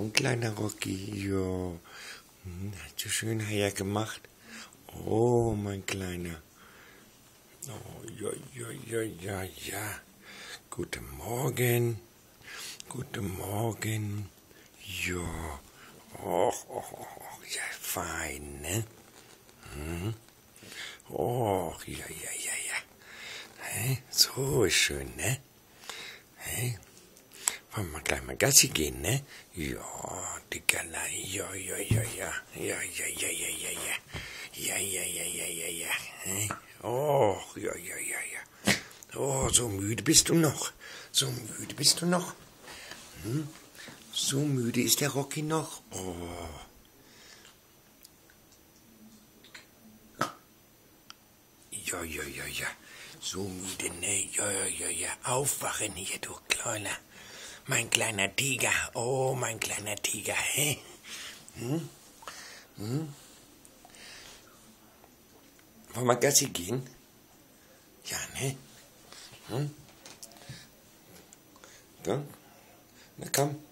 Mein kleiner Rocky, ja. Hast du schön hergemacht? Oh, mein Kleiner. Oh, ja, ja, ja, ja, ja. Guten Morgen. Guten Morgen. Ja. Och, och, och, ja, fein, ne? Och, ja, ja, ja, ja. Hä? So ist schön, ne? Hä? Wollen wir gleich mal Gassi gehen, ne? Ja, Dickerlein, ja, ja, ja, ja, ja, ja, ja, ja, ja, ja, ja, ja, ja, ja, ja, ja, hä? Oh, ja, ja, ja, ja. Oh, so müde bist du noch. So müde bist du noch. So müde ist der Rocky noch. Oh. Ja, ja, ja, ja. So müde, ne? Ja, ja, ja, ja. Aufwachen hier, du Kleiner. Mein kleiner Tiger. Oh, mein kleiner Tiger. Hä? Wollen wir Gassi gehen? Ja, ne? Komm. Na komm.